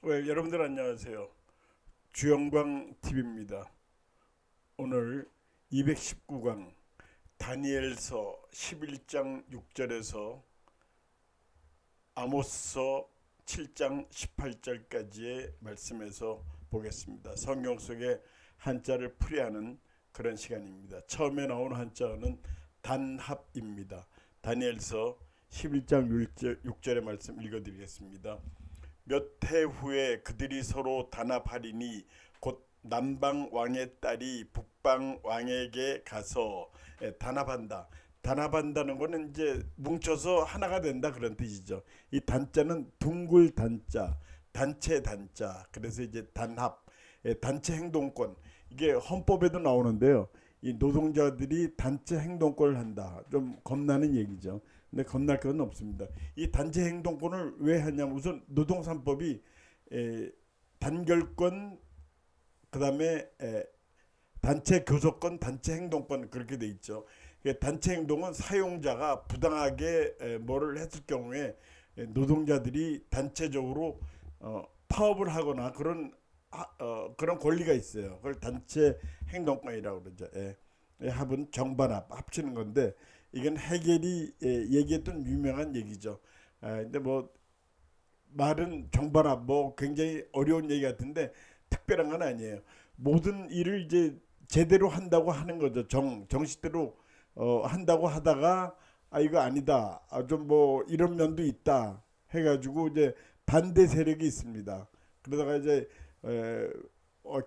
여러분들 안녕하세요. 주영광 TV입니다. 오늘 219강 다니엘서 11장 6절에서 아모스서 7장 18절까지의 말씀에서 보겠습니다. 성경 속에 한자를 풀이하는 그런 시간입니다. 처음에 나온 한자어는 단합입니다. 다니엘서 11장 6절의 말씀 읽어드리겠습니다. 몇 해 후에 그들이 서로 단합하리니 곧 남방 왕의 딸이 북방 왕에게 가서 단합한다. 단합한다는 것은 이제 뭉쳐서 하나가 된다 그런 뜻이죠. 이 단자는 둥글 단자, 단체 단자. 그래서 이제 단합, 단체 행동권. 이게 헌법에도 나오는데요. 이 노동자들이 단체 행동권을 한다. 좀 겁나는 얘기죠. 근데 겁날 건 없습니다. 이 단체 행동권을 왜 하냐면 우선 노동3법이 단결권, 그다음에 단체 교섭권, 단체 행동권 그렇게 돼 있죠. 단체 행동은 사용자가 부당하게 뭐를 했을 경우에 노동자들이 단체적으로 파업을 하거나 그런 권리가 있어요. 그걸 단체 행동권이라고 그러죠. 합은 정반합 합치는 건데 이건 해겔이 얘기했던 유명한 얘기죠. 근데 뭐 말은 정반합 뭐 굉장히 어려운 얘기 같은데 특별한 건 아니에요. 모든 일을 이제 제대로 한다고 하는 거죠. 정식대로 한다고 하다가 이거 아니다. 좀 뭐 이런 면도 있다 해가지고 이제 반대 세력이 있습니다. 그러다가 이제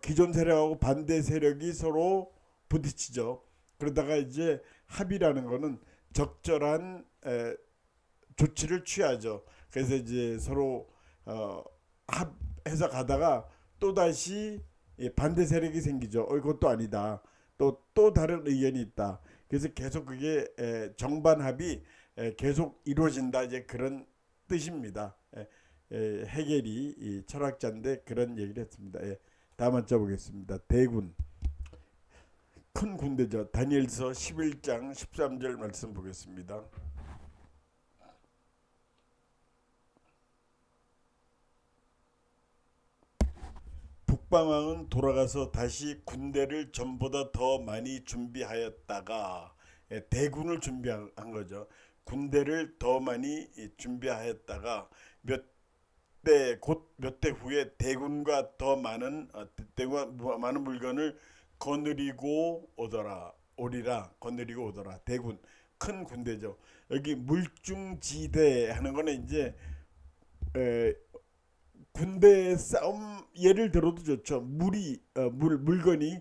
기존 세력하고 반대 세력이 서로 부딪히죠. 그러다가 이제 합의라는 거는 적절한 조치를 취하죠. 그래서 이제 서로 합해서 가다가 또 다시 반대 세력이 생기죠. 이것도 아니다. 또 다른 의견이 있다. 그래서 계속 그게 정반합이 계속 이루어진다. 이제 그런 뜻입니다. 해겔이 이 철학자인데 그런 얘기를 했습니다. 다음 한자 보겠습니다. 대군. 큰 군대죠. 다니엘서 11장 13절 말씀 보겠습니다. 북방왕은 돌아가서 다시 군대를 전보다 더 많이 준비하였다가 대군을 준비한 거죠. 군대를 더 많이 준비하였다가 몇 대 후에 대군과 더 많은 대군과 많은 물건을 거느리고 오리라. 대군 큰 군대죠. 여기 물중지대 하는 거는 이제 에, 군대 싸움 예를 들어도 좋죠. 물건이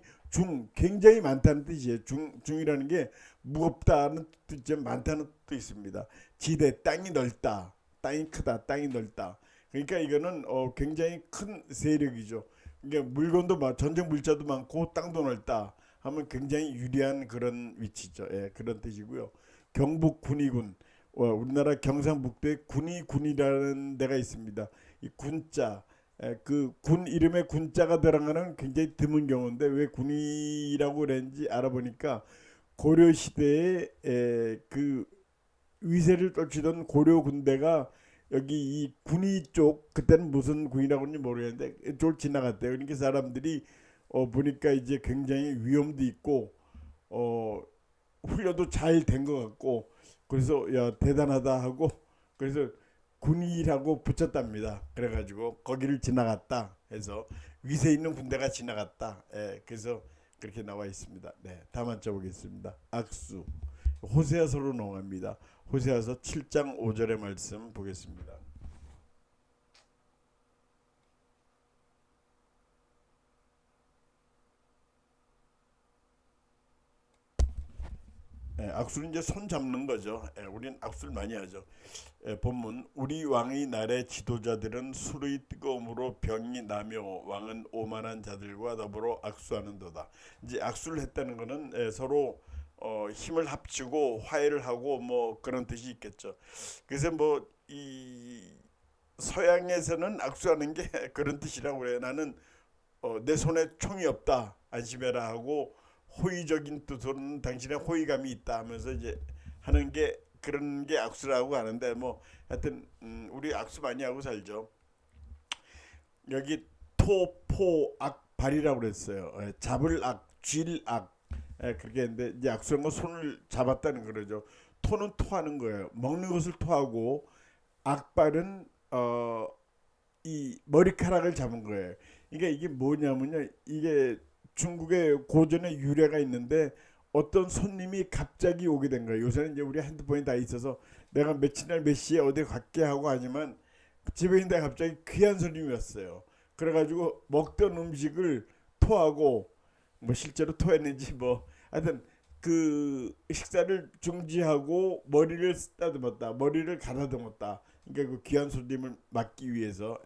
굉장히 많다는 뜻이에요. 중이라는 게 무겁다는 뜻이죠. 많다는 뜻도 있습니다. 지대 땅이 넓다, 땅이 크다, 땅이 넓다. 그러니까 이거는 굉장히 큰 세력이죠. 그러니까 물건도 전쟁 물자도 많고 땅도 넓다 하면 굉장히 유리한 그런 위치죠. 그런 뜻이고요. 경북 군의군, 우리나라 경상북도에 군의군이라는 데가 있습니다. 이 군자, 그 군 이름에 군자가 들어가는 굉장히 드문 경우인데 왜 군의라고 그랬는지 알아보니까 고려 시대에 그 위세를 쫓치던 고려 군대가 여기 이 군위 쪽 그때는 무슨 군이라고 하는지 모르겠는데 이쪽을 지나갔대요. 그러니까 사람들이 보니까 이제 굉장히 위험도 있고 훈련도 잘 된 것 같고 그래서 야 대단하다 하고 그래서 군이라고 붙였답니다. 그래가지고 거기를 지나갔다 해서 위세 있는 군대가 지나갔다. 그래서 그렇게 나와 있습니다. 네, 다음 한자 보겠습니다. 악수. 호세아서로 넘어갑니다. 호세아서 7장 5절의 말씀 보겠습니다. 악수는 이제 손 잡는 거죠. 우리는 악수를 많이 하죠. 본문 우리 왕의 날의 지도자들은 술의 뜨거움으로 병이 나며 왕은 오만한 자들과 더불어 악수하는도다. 이제 악수를 했다는 것은 서로 힘을 합치고 화해를 하고 뭐 그런 뜻이 있겠죠. 그래서 뭐 이 서양에서는 악수하는 게 그런 뜻이라고 그래요. 나는 내 손에 총이 없다 안심해라 하고 호의적인 뜻으로는 당신의 호의감이 있다 하면서 이제 하는 게 그런 게 악수라고 하는데 뭐 하여튼 우리 악수 많이 하고 살죠. 여기 토포악발이라고 그랬어요. 잡을 악, 쥘 악. 그렇게 했는데 이제 악수한 건 손을 잡았다는 거죠. 토는 토하는 거예요. 먹는 것을 토하고 악발은 이 머리카락을 잡은 거예요. 그러니까 이게 뭐냐면요. 이게 중국의 고전의 유래가 있는데 어떤 손님이 갑자기 오게 된 거예요. 요새는 이제 우리 핸드폰이 다 있어서 내가 며칠 날 몇 시에 어디 갈게 하고 하지만 집에 있는데 갑자기 귀한 손님이 왔어요. 그래가지고 먹던 음식을 토하고 뭐 실제로 토했는지 뭐 하여튼 그 식사를 중지하고 머리를 쓰다듬었다, 머리를 가다듬었다. 그러니까 그 귀한 손님을 막기 위해서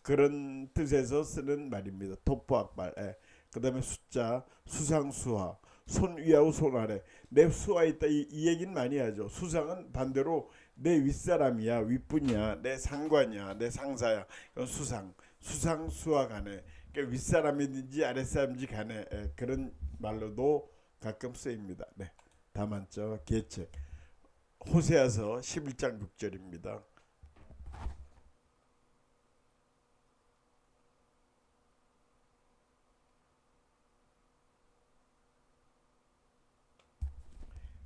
그런 뜻에서 쓰는 말입니다. 토포악발. 그다음에 숫자, 수상수하, 손 위하고 손 아래. 내 수하 있다 이 얘기는 많이 하죠. 수상은 반대로 내 윗사람이야, 윗분이야, 내 상관이야, 내 상사야. 이건 수상, 수상수하 간에. 그러니까 윗사람이든지 아랫사람인지 간에 그런 말로도 가끔 쓰입니다. 네, 다만저 계책. 호세아서 11장 6절입니다.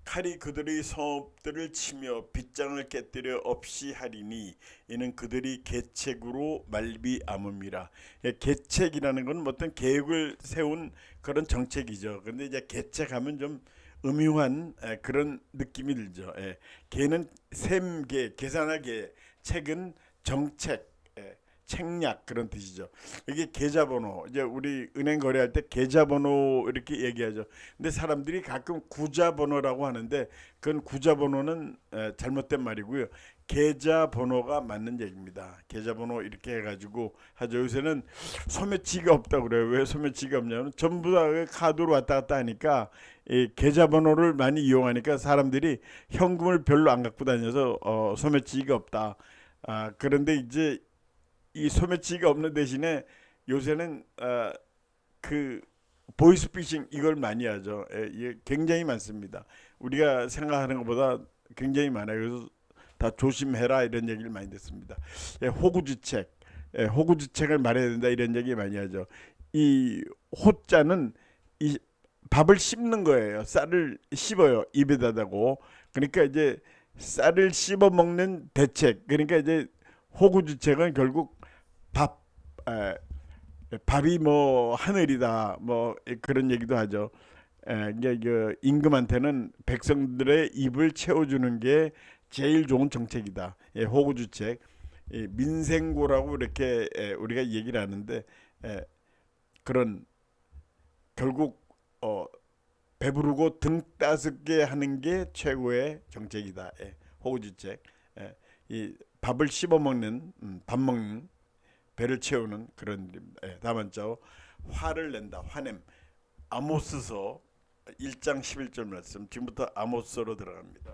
칼이 그들의 성읍들을 치며 빗장을 깨뜨려 없이 하리니 이는 그들이 계책으로 말미암음이라. 계책이라는 건 어떤 계획을 세운 그런 정책이죠. 근데 이제 계책하면 좀 음흉한 그런 느낌이 들죠. 계는 셈계, 계산하게, 책은 정책, 책략 그런 뜻이죠. 이게 계좌번호. 이제 우리 은행 거래할 때 계좌번호 이렇게 얘기하죠. 근데 사람들이 가끔 구자번호라고 하는데 그건 구자번호는 잘못된 말이고요. 계좌번호가 맞는 얘기입니다. 계좌번호 이렇게 해가지고 하죠. 요새는 소매치기가 없다고 그래요. 왜 소매치기가 없냐면 전부 다 카드로 왔다 갔다 하니까 이 계좌번호를 많이 이용하니까 사람들이 현금을 별로 안 갖고 다녀서 소매치기가 없다. 그런데 이제 이 소매치기가 없는 대신에 요새는 그 보이스피싱 이걸 많이 하죠. 이게 굉장히 많습니다. 우리가 생각하는 것보다 굉장히 많아요. 그래서 다 조심해라 이런 얘기를 많이 듣습니다. 호구지책, 호구지책을 말해야 된다 이런 얘기 많이 하죠. 이 호자는 이 밥을 씹는 거예요. 쌀을 씹어요. 입에다 대고. 그러니까 이제 쌀을 씹어 먹는 대책. 그러니까 이제 호구지책은 결국 밥, 밥이 뭐 하늘이다, 뭐 그런 얘기도 하죠. 이게 그 임금한테는 백성들의 입을 채워주는 게 제일 좋은 정책이다. 호구주책, 민생고라고 이렇게 우리가 얘기를 하는데 그런 결국 배부르고 등 따숩게 하는 게 최고의 정책이다. 호구주책. 이 밥을 씹어 먹는 밥 먹는 배를 채우는 그런 일입니다. 다음 저 화를 낸다. 화냄. 아모스서 1장 11절 말씀. 지금부터 아모스로 들어갑니다.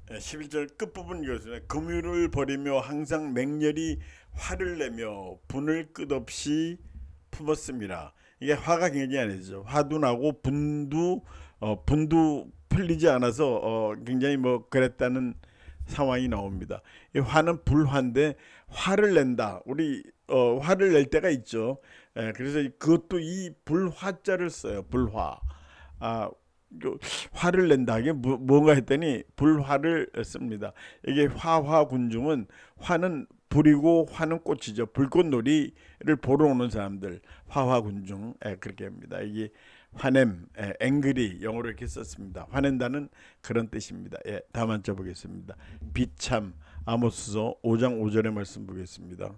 11절 끝부분 이것은 금율을 버리며 항상 맹렬히 화를 내며 분을 끝없이 품었습니다. 이게 화가 굉장히 안 되죠. 화도 나고 분도 풀리지 않아서 굉장히 뭐 그랬다는 상황이 나옵니다. 이 화는 불화인데 화를 낸다. 우리 화를 낼 때가 있죠. 그래서 그것도 이 불화자를 써요. 불화. 아, 화를 낸다. 이게 뭔가 했더니 불화를 씁니다. 이게 화화군중은 화는 불이고 화는 꽃이죠. 불꽃놀이를 보러 오는 사람들 화화군중 그렇게 합니다. 이게 화냄, 앵그리 영어로 이렇게 썼습니다. 화낸다는 그런 뜻입니다. 다음 한자 보겠습니다. 비참 아모스서 5장 5절의 말씀 보겠습니다.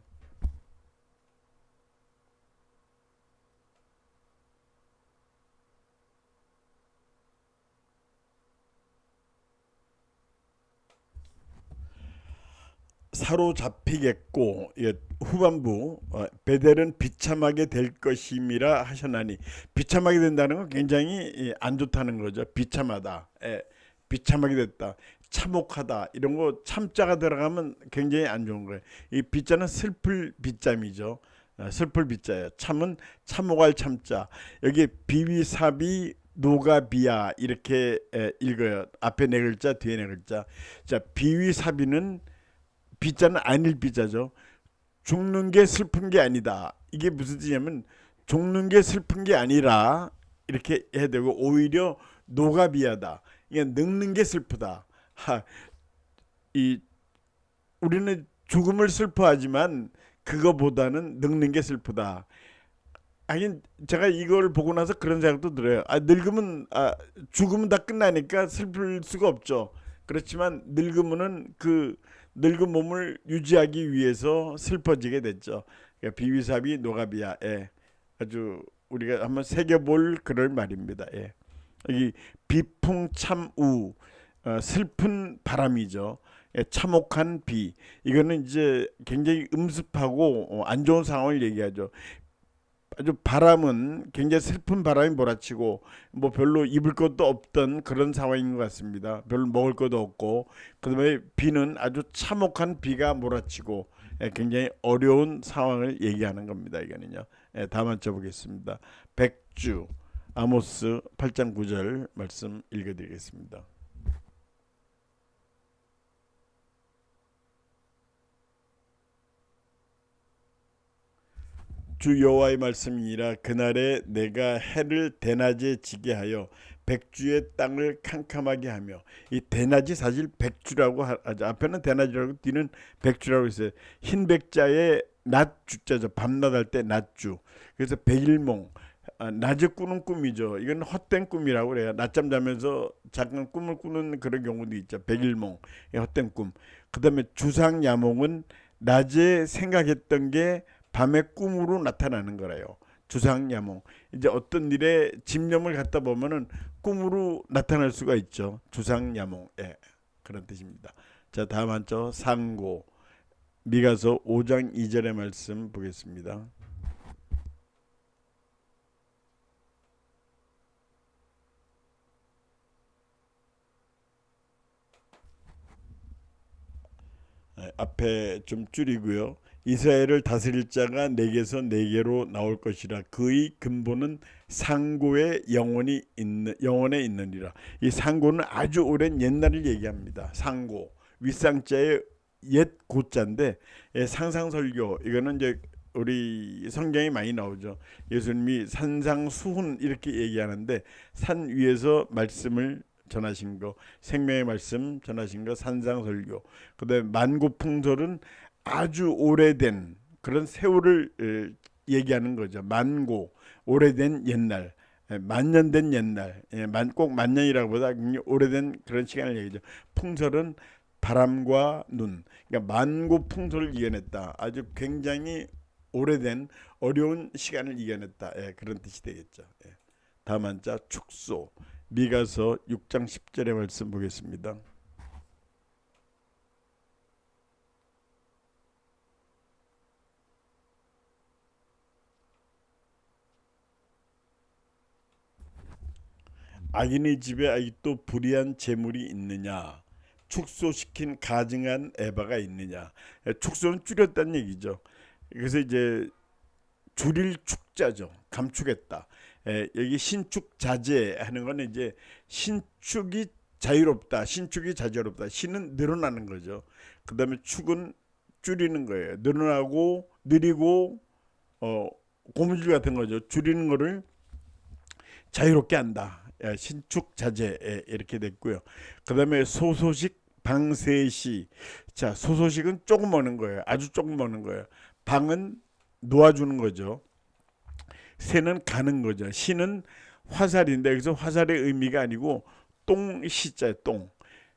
사로잡히겠고 후반부 베델은 비참하게 될 것임이라 하셨나니 비참하게 된다는 건 굉장히 안 좋다는 거죠. 비참하다, 비참하게 됐다, 참혹하다 이런 거 참자가 들어가면 굉장히 안 좋은 거예요. 이 비자는 슬플 비자이죠. 슬플 비자예요. 참은 참호갈 참자. 여기 비위사비 노가비야 이렇게 읽어요. 앞에 네 글자 뒤에 네 글자. 자, 비위사비는 비자는 아닐 비자죠. 죽는 게 슬픈 게 아니다. 이게 무슨 뜻이냐면 죽는 게 슬픈 게 아니라 이렇게 해야 되고, 오히려 노가비하다. 이게 늙는 게 슬프다. 이 우리는 죽음을 슬퍼하지만 그거보다는 늙는 게 슬프다. 하긴 제가 이걸 보고 나서 그런 생각도 들어요. 늙으면 죽으면 다 끝나니까 슬플 수가 없죠. 그렇지만 늙으면은 그 늙은 몸을 유지하기 위해서 슬퍼지게 됐죠. 그러니까 비위사비 노가비야. 예. 아주 우리가 한번 새겨볼 그럴 말입니다. 예. 여기 비풍참우, 슬픈 바람이죠. 예, 참혹한 비. 이거는 이제 굉장히 음습하고 안 좋은 상황을 얘기하죠. 아주 바람은 굉장히 슬픈 바람이 몰아치고, 뭐 별로 입을 것도 없던 그런 상황인 것 같습니다. 별로 먹을 것도 없고, 그다음에 비는 아주 참혹한 비가 몰아치고, 굉장히 어려운 상황을 얘기하는 겁니다. 이거는요. 다음 한번 보겠습니다. 백주, 아모스 8장 9절 말씀 읽어드리겠습니다. 주 여호와의 말씀이니라. 그날에 내가 해를 대낮에 지게 하여 백주의 땅을 캄캄하게 하며. 이 대낮이 사실 백주라고 하죠. 앞에는 대낮이라고 뒤는 백주라고 있어요. 흰 백자에 낮 주자죠. 밤낮 할 때 낮주. 그래서 백일몽, 낮에 꾸는 꿈이죠. 이건 헛된 꿈이라고 그래요. 낮잠 자면서 잠깐 꿈을 꾸는 그런 경우도 있죠. 백일몽, 헛된 꿈. 그다음에 주상야몽은 낮에 생각했던 게 밤의 꿈으로 나타나는 거래요. 주상야몽. 이제 어떤 일에 집념을 갖다 보면은 꿈으로 나타날 수가 있죠. 주상야몽. 예, 그런 뜻입니다. 자, 다음 한쪽 상고. 미가서 5장 2절의 말씀 보겠습니다. 앞에 좀 줄이고요. 이스라엘을 다스릴 자가 내게서 내게로 나올 것이라. 그의 근본은 상고의 영원에 있느니라. 이 상고는 아주 오랜 옛날을 얘기합니다. 상고, 윗상자의 옛 고자인데, 상상설교, 이거는 이제 우리 성경에 많이 나오죠. 예수님이 산상수훈 이렇게 얘기하는데, 산 위에서 말씀을 전하신 거, 생명의 말씀 전하신 거 산상설교. 그다음에 만고풍설은 아주 오래된 그런 세월을 얘기하는 거죠. 만고, 오래된 옛날, 만년된 옛날, 꼭 만년이라고보다 오래된 그런 시간을 얘기죠. 풍설은 바람과 눈, 그러니까 만고 풍설을 이겨냈다. 아주 굉장히 오래된 어려운 시간을 이겨냈다. 그런 뜻이 되겠죠. 다음 한자 축소. 미가서 6장 10절의 말씀 보겠습니다. 악인의 집에 아직도 불의한 재물이 있느냐? 축소시킨 가증한 에바가 있느냐? 축소는 줄였다는 얘기죠. 그래서 이제 줄일 축자죠. 감축했다. 여기 신축 자제하는 거는 이제 신축이 자유롭다, 신축이 자유롭다. 신은 늘어나는 거죠. 그다음에 축은 줄이는 거예요. 늘어나고 느리고 고무줄 같은 거죠. 줄이는 거를 자유롭게 한다. 신축 자제 이렇게 됐고요. 그다음에 소소식 방세시. 자, 소소식은 조금 먹는 거예요. 아주 조금 먹는 거예요. 방은 놓아주는 거죠. 새는 가는 거죠. 시는 화살인데, 여기서 화살의 의미가 아니고 똥시자 똥.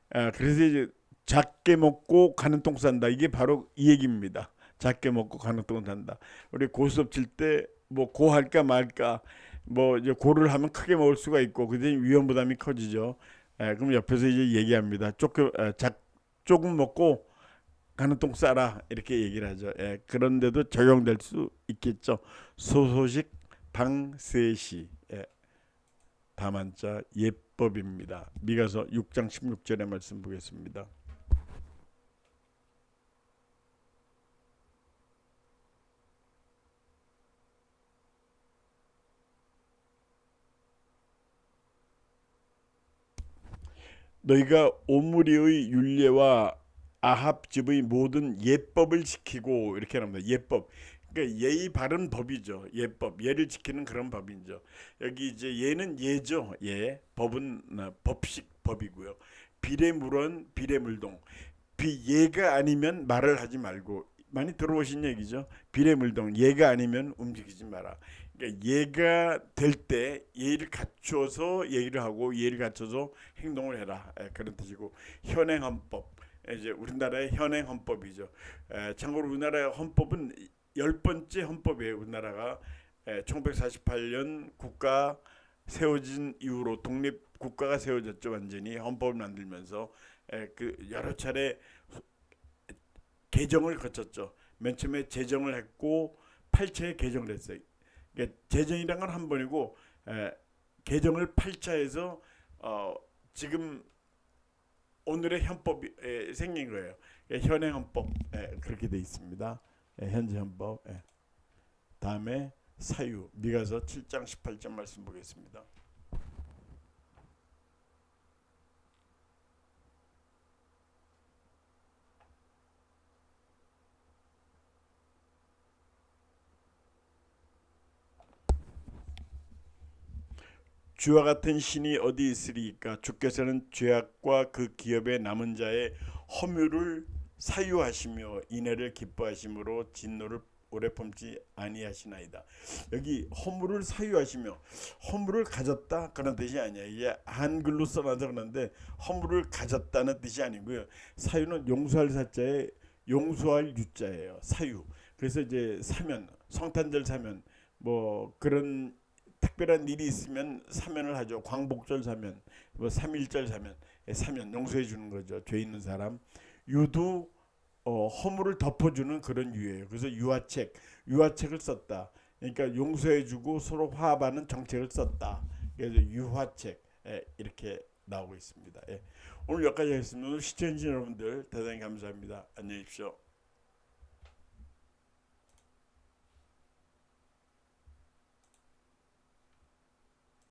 그래서 이제 작게 먹고 가는 똥 싼다. 이게 바로 이 얘기입니다. 작게 먹고 가는 똥 산다. 우리 고수업 칠 때 뭐 고할까 말까, 뭐 이제 고를 하면 크게 먹을 수가 있고, 그때 위험 부담이 커지죠. 그럼 옆에서 이제 얘기합니다. 조금 먹고 가는 똥 싸라 이렇게 얘기를 하죠. 그런데도 적용될 수 있겠죠. 소소식 방세시. 다만자 예법입니다. 미가서 6장 16절의 말씀 보겠습니다. 너희가 오므리의 율례와 아합 집의 모든 예법을 지키고 이렇게 합니다. 예법. 그러니까 예의 바른 법이죠. 예법. 예를 지키는 그런 법이죠. 여기 이제 예는 예죠. 예. 법은 법식 법이고요. 비례물은 비례물동. 비예가 아니면 말을 하지 말고 많이 들어보신 얘기죠. 비례물동. 예가 아니면 움직이지 마라. 그러니까 예가 될 때 예의를 갖춰서 얘기를 하고 예의를 갖춰서 행동을 해라. 그런 뜻이고 현행 헌법. 이제 우리나라의 현행 헌법이죠. 참고로 우리나라의 헌법은 열 번째 헌법이에요. 우리나라가 1948년 국가 세워진 이후로 독립 국가가 세워졌죠. 완전히 헌법을 만들면서 그 여러 차례 개정을 거쳤죠. 맨 처음에 제정을 했고 8차에 개정을 했어요. 그러니까 제정이란 건 한 번이고 개정을 8차에서 지금 오늘의 헌법이 생긴 거예요. 현행 헌법 그렇게 돼 있습니다. 현재 헌법. 다음에 사유 미가서 7장 18절 말씀 보겠습니다. 주와 같은 신이 어디 있으리까? 주께서는 죄악과 그 기업에 남은 자의 허물을 사유하시며 인애를 기뻐하심으로 진노를 오래 품지 아니하시나이다. 여기 허물을 사유하시며 허물을 가졌다 그런 뜻이 아니야. 이게 한글로 써놔서 그런데 허물을 가졌다는 뜻이 아니고요. 사유는 용서할 사자에 용서할 유자예요. 사유. 그래서 이제 사면 성탄절 사면 뭐 그런 특별한 일이 있으면 사면을 하죠. 광복절 사면, 뭐 삼일절 사면, 사면 용서해 주는 거죠. 죄 있는 사람. 유도 허물을 덮어주는 그런 유예요. 그래서 유화책을 썼다. 그러니까 용서해주고 서로 화합하는 정책을 썼다. 그래서 유화책 이렇게 나오고 있습니다. 오늘 여기까지 하겠습니다. 오늘 시청해주신 여러분들 대단히 감사합니다. 안녕히 계십시오.